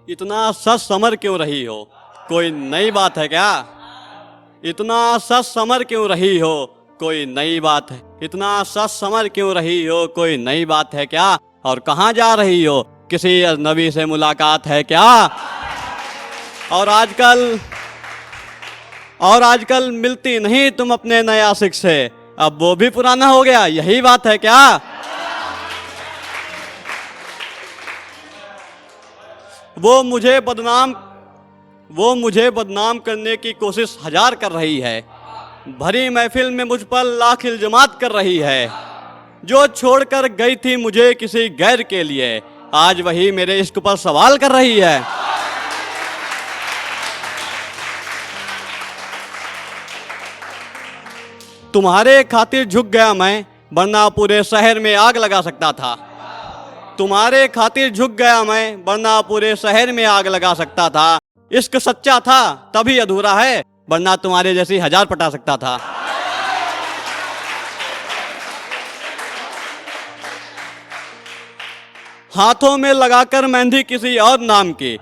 इतना सच समर क्यों रही हो, कोई नई बात है क्या? इतना सच समर क्यों रही हो, कोई नई बात है? इतना सच समर क्यों रही हो, कोई नई बात है क्या? और कहाँ जा रही हो, किसी अजनबी से मुलाकात है क्या? और आजकल मिलती नहीं तुम अपने नए आशिक से, अब वो भी पुराना हो गया, यही बात है क्या? वो मुझे बदनाम करने की कोशिश हजार कर रही है, भरी महफिल में मुझ पर लाख इल्जामात कर रही है। जो छोड़कर गई थी मुझे किसी गैर के लिए, आज वही मेरे इश्क पर सवाल कर रही है। तुम्हारे खातिर झुक गया मैं, वरना पूरे शहर में आग लगा सकता था। तुम्हारे खातिर झुक गया मैं, वरना पूरे शहर में आग लगा सकता था। इश्क सच्चा था तभी अधूरा है, वरना तुम्हारे जैसी हजार पटा सकता था। हाथों में लगाकर मेहंदी किसी और नाम की,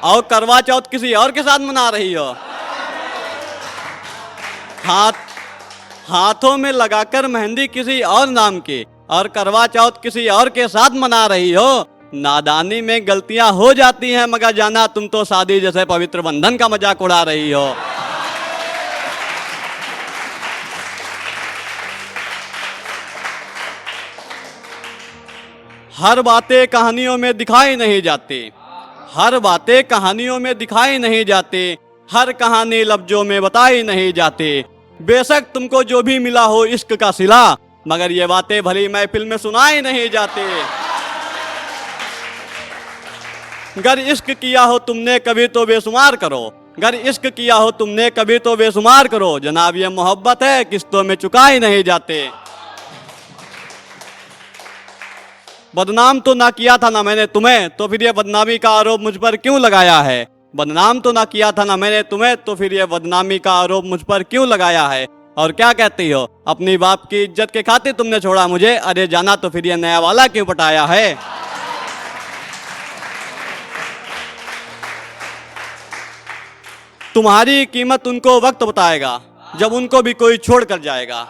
और करवा चौथ किसी और के साथ मना रही हो। हाथों में लगाकर मेहंदी किसी और नाम की, और करवा चौथ किसी और के साथ मना रही हो। नादानी में गलतियां हो जाती हैं, मगर जाना तुम तो शादी जैसे पवित्र बंधन का मजाक उड़ा रही हो। हर बातें कहानियों में दिखाई नहीं जाती, हर बातें कहानियों में दिखाई नहीं जाती, हर कहानी लफ्जों में बताई नहीं जाती। बेशक तुमको जो भी मिला हो इश्क का सिला, मगर ये बातें भली महफिल में सुनाई नहीं जाती। गर इश्क किया हो तुमने कभी तो बेशुमार करो, गर इश्क किया हो तुमने कभी तो बेशुमार करो। जनाब ये मोहब्बत है किस्तों में चुकाई नहीं जाते। बदनाम तो ना किया था ना मैंने तुम्हें, तो फिर ये बदनामी का आरोप मुझ पर क्यों लगाया है? बदनाम तो ना किया था ना मैंने तुम्हें, तो फिर ये बदनामी का आरोप मुझ पर क्यों लगाया है? और क्या कहती हो, अपनी बाप की इज्जत के खातिर तुमने छोड़ा मुझे? अरे जाना तो फिर ये नया वाला क्यों पटाया है? तुम्हारी कीमत उनको वक्त बताएगा, जब उनको भी कोई छोड़ कर जाएगा।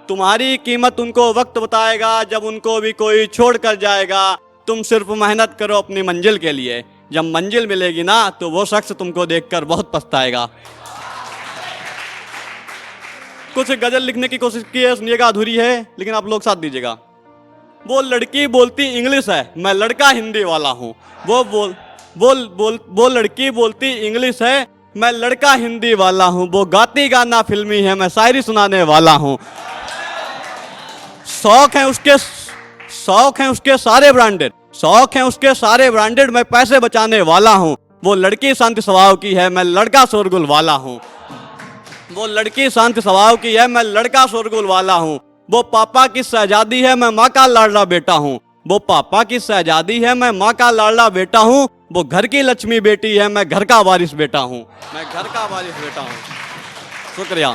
तुम्हारी कीमत उनको वक्त बताएगा, जब उनको भी कोई छोड़ कर जाएगा। तुम सिर्फ मेहनत करो अपनी मंजिल के लिए, जब मंजिल मिलेगी ना तो वो शख्स तुमको देखकर बहुत पछताएगा। कुछ गजल लिखने की कोशिश की है, सुनिएगा, अधूरी है, लेकिन आप लोग साथ दीजिएगा। वो लड़की बोलती इंग्लिश है, मैं लड़का हिंदी वाला हूँ। वो लड़की बोलती इंग्लिश है, मैं लड़का हिंदी वाला हूँ। वो गाती गाना फिल्मी है, मैं शायरी सुनाने वाला हूँ। शौक हैं उसके सारे ब्रांडेड, मैं पैसे बचाने वाला हूँ। वो लड़की शांति स्वभाव की है, मैं लड़का शोरगुल वाला हूँ। वो लड़की शांति स्वभाव की है, मैं लड़का शोरगुल वाला हूँ। वो पापा की शहजादी है, मैं माँ का लाडला बेटा हूँ। वो पापा की शहजादी है, मैं माँ का लाडला बेटा हूँ। वो घर की लक्ष्मी बेटी है, मैं घर का वारिस बेटा हूँ। शुक्रिया।